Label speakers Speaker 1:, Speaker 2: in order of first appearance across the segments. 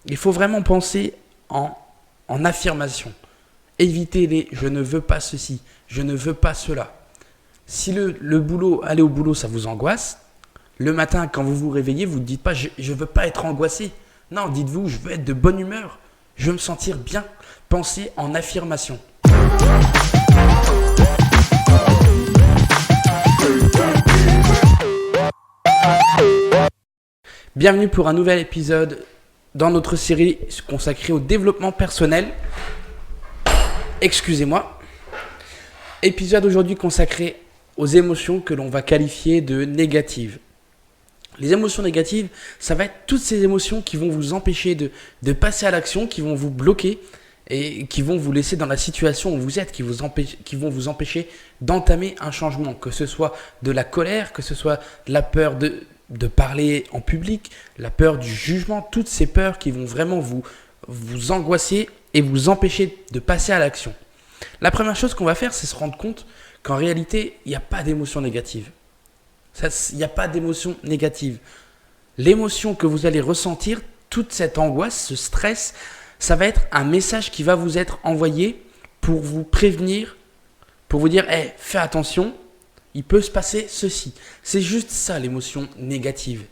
Speaker 1: Il faut vraiment penser en affirmation. Évitez les « je ne veux pas ceci »,« je ne veux pas cela ». Si le boulot, aller au boulot, ça vous angoisse, le matin, quand vous vous réveillez, vous ne dites pas « je ne veux pas être angoissé ». Non, dites-vous « je veux être de bonne humeur, je veux me sentir bien ». Pensez en affirmation. Bienvenue pour un nouvel épisode dans notre série consacrée au développement personnel. Excusez-moi. Épisode aujourd'hui consacré aux émotions que l'on va qualifier de négatives. Les émotions négatives, ça va être toutes ces émotions qui vont vous empêcher de passer à l'action, qui vont vous bloquer et qui vont vous laisser dans la situation où vous êtes, qui vont vous empêcher d'entamer un changement, que ce soit de la colère, que ce soit de la peur de parler en public, la peur du jugement, toutes ces peurs qui vont vraiment vous angoisser et vous empêcher de passer à l'action. La première chose qu'on va faire, c'est se rendre compte qu'en réalité, il n'y a pas d'émotion négative. Il n'y a pas d'émotion négative. L'émotion que vous allez ressentir, toute cette angoisse, ce stress, ça va être un message qui va vous être envoyé pour vous prévenir, pour vous dire hey, « fais attention ». Il peut se passer ceci. C'est juste ça l'émotion négative.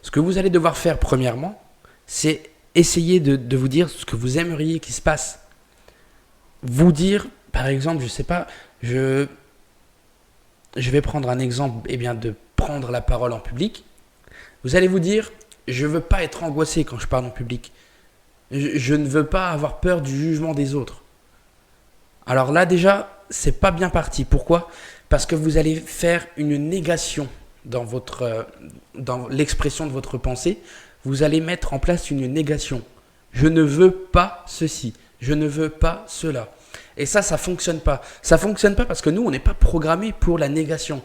Speaker 1: Ce que vous allez devoir faire premièrement, c'est essayer de vous dire ce que vous aimeriez qu'il se passe. Vous dire, par exemple, je ne sais pas, je vais prendre un exemple, de prendre la parole en public. Vous allez vous dire, je ne veux pas être angoissé quand je parle en public. Je ne veux pas avoir peur du jugement des autres. Alors là déjà, c'est pas bien parti. Pourquoi ? Parce que vous allez faire une négation dans l'expression de votre pensée. Vous allez mettre en place une négation. Je ne veux pas ceci. Je ne veux pas cela. Et ça fonctionne pas. Ça fonctionne pas parce que nous, on n'est pas programmés pour la négation.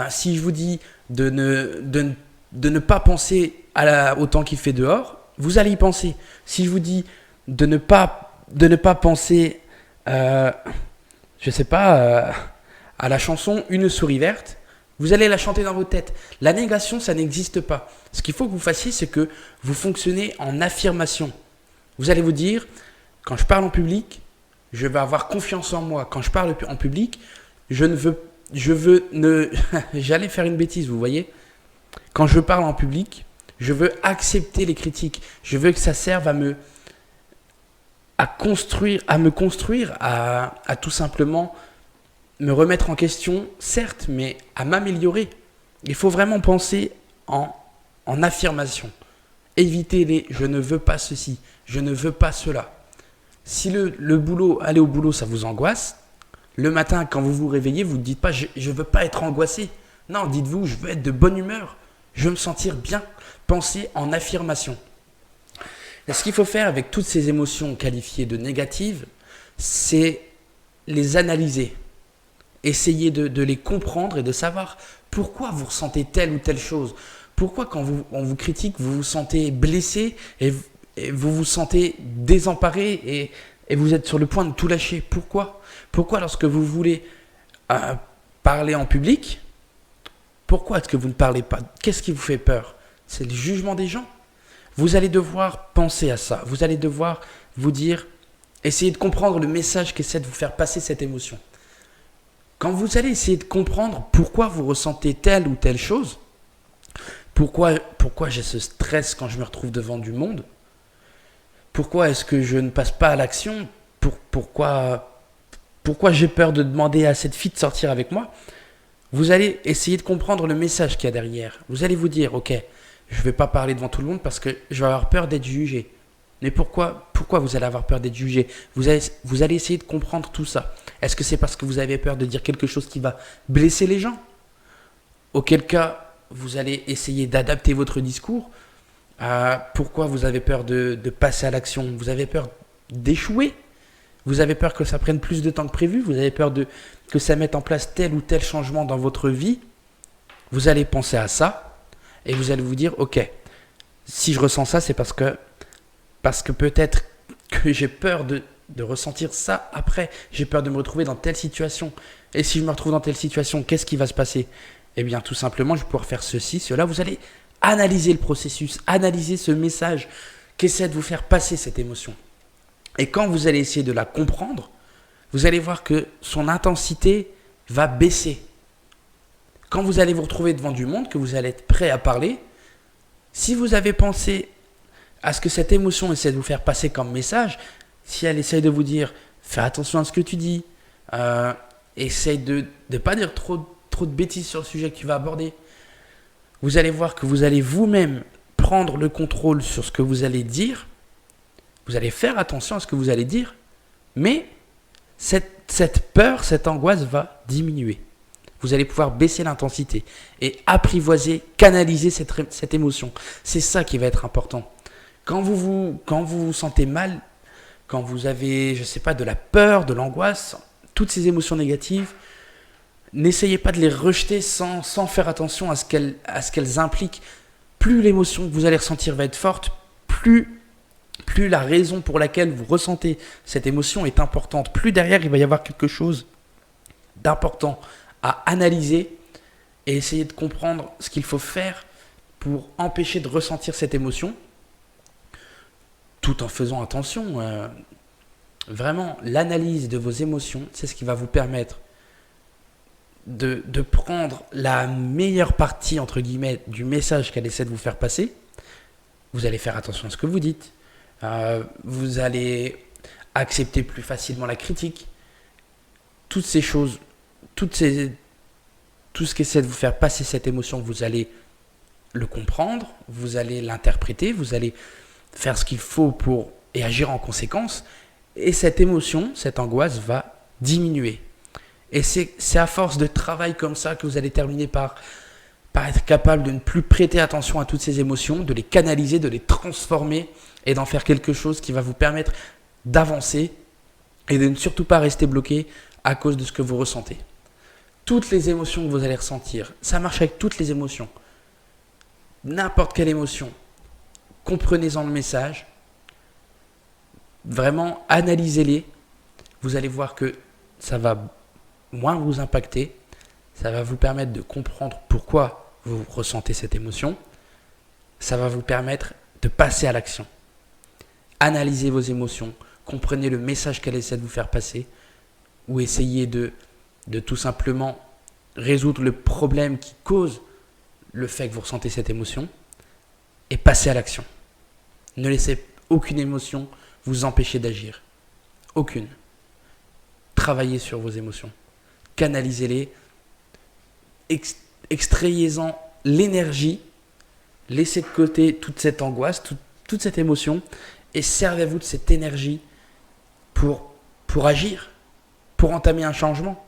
Speaker 1: Si je vous dis de ne pas penser au temps qu'il fait dehors, vous allez y penser. Si je vous dis de ne pas penser, je sais pas, à la chanson « Une souris verte », vous allez la chanter dans votre tête. La négation, ça n'existe pas. Ce qu'il faut que vous fassiez, c'est que vous fonctionnez en affirmation. Vous allez vous dire, quand je parle en public, je vais avoir confiance en moi. Quand je parle en public, j'allais faire une bêtise, vous voyez. Quand je parle en public, je veux accepter les critiques. Je veux que ça serve à me construire, à tout simplement me remettre en question, certes, mais à m'améliorer. Il faut vraiment penser en affirmation. Évitez les « je ne veux pas ceci »,« je ne veux pas cela ». Si aller au boulot, ça vous angoisse, le matin, quand vous vous réveillez, vous ne dites pas « je ne veux pas être angoissé ». Non, dites-vous « je veux être de bonne humeur, je veux me sentir bien ». Pensez en affirmation. Et ce qu'il faut faire avec toutes ces émotions qualifiées de négatives, c'est les analyser. Essayez de les comprendre et de savoir pourquoi vous ressentez telle ou telle chose. Pourquoi quand on vous critique, vous vous sentez blessé et vous vous sentez désemparé et vous êtes sur le point de tout lâcher. Pourquoi lorsque vous voulez parler en public, pourquoi est-ce que vous ne parlez pas ? Qu'est-ce qui vous fait peur ? C'est le jugement des gens. Vous allez devoir penser à ça. Vous allez devoir vous dire, essayer de comprendre le message qu'essaie de vous faire passer cette émotion. Quand vous allez essayer de comprendre pourquoi vous ressentez telle ou telle chose, pourquoi j'ai ce stress quand je me retrouve devant du monde, pourquoi est-ce que je ne passe pas à l'action, pourquoi j'ai peur de demander à cette fille de sortir avec moi, vous allez essayer de comprendre le message qu'il y a derrière. Vous allez vous dire, ok, je ne vais pas parler devant tout le monde parce que je vais avoir peur d'être jugé. Mais pourquoi vous allez avoir peur d'être jugé ? Vous allez essayer de comprendre tout ça. Est-ce que c'est parce que vous avez peur de dire quelque chose qui va blesser les gens ? Auquel cas, vous allez essayer d'adapter votre discours. Pourquoi vous avez peur de passer à l'action ? Vous avez peur d'échouer ? Vous avez peur que ça prenne plus de temps que prévu ? Vous avez peur que ça mette en place tel ou tel changement dans votre vie ? Vous allez penser à ça et vous allez vous dire, ok, si je ressens ça, c'est parce que peut-être que j'ai peur de ressentir ça après. J'ai peur de me retrouver dans telle situation. Et si je me retrouve dans telle situation, qu'est-ce qui va se passer ? Eh bien, tout simplement, je vais pouvoir faire ceci, cela. Vous allez Analysez le processus, analysez ce message qu'essaie de vous faire passer cette émotion. Et quand vous allez essayer de la comprendre, vous allez voir que son intensité va baisser. Quand vous allez vous retrouver devant du monde, que vous allez être prêt à parler, si vous avez pensé à ce que cette émotion essaie de vous faire passer comme message, si elle essaie de vous dire « fais attention à ce que tu dis », essaye de ne pas dire trop de bêtises sur le sujet que tu vas aborder, vous allez voir que vous allez vous-même prendre le contrôle sur ce que vous allez dire, vous allez faire attention à ce que vous allez dire, mais cette peur, cette angoisse va diminuer. Vous allez pouvoir baisser l'intensité et apprivoiser, canaliser cette émotion. C'est ça qui va être important. Quand vous vous sentez mal, quand vous avez, je sais pas, de la peur, de l'angoisse, toutes ces émotions négatives, n'essayez pas de les rejeter sans faire attention à ce qu'elles impliquent. Plus l'émotion que vous allez ressentir va être forte, plus la raison pour laquelle vous ressentez cette émotion est importante, plus derrière il va y avoir quelque chose d'important à analyser et essayer de comprendre ce qu'il faut faire pour empêcher de ressentir cette émotion, tout en faisant attention. Vraiment, l'analyse de vos émotions, c'est ce qui va vous permettre de prendre la meilleure partie, entre guillemets, du message qu'elle essaie de vous faire passer. Vous allez faire attention à ce que vous dites. Vous allez accepter plus facilement la critique. Toutes ces choses, tout ce qui essaie de vous faire passer cette émotion, vous allez le comprendre, vous allez l'interpréter, vous allez faire ce qu'il faut et agir en conséquence. Et cette émotion, cette angoisse va diminuer. Et c'est à force de travail comme ça que vous allez terminer par être capable de ne plus prêter attention à toutes ces émotions, de les canaliser, de les transformer et d'en faire quelque chose qui va vous permettre d'avancer et de ne surtout pas rester bloqué à cause de ce que vous ressentez. Toutes les émotions que vous allez ressentir, ça marche avec toutes les émotions. N'importe quelle émotion, comprenez-en le message, vraiment analysez-les, vous allez voir que ça va moins vous impacter, ça va vous permettre de comprendre pourquoi vous ressentez cette émotion, ça va vous permettre de passer à l'action. Analysez vos émotions, comprenez le message qu'elle essaie de vous faire passer, ou essayez de tout simplement résoudre le problème qui cause le fait que vous ressentez cette émotion, et passez à l'action. Ne laissez aucune émotion vous empêcher d'agir. Aucune. Travaillez sur vos émotions. Canalisez-les. Extrayez-en l'énergie. Laissez de côté toute cette angoisse, toute cette émotion, et servez-vous de cette énergie pour agir, pour entamer un changement.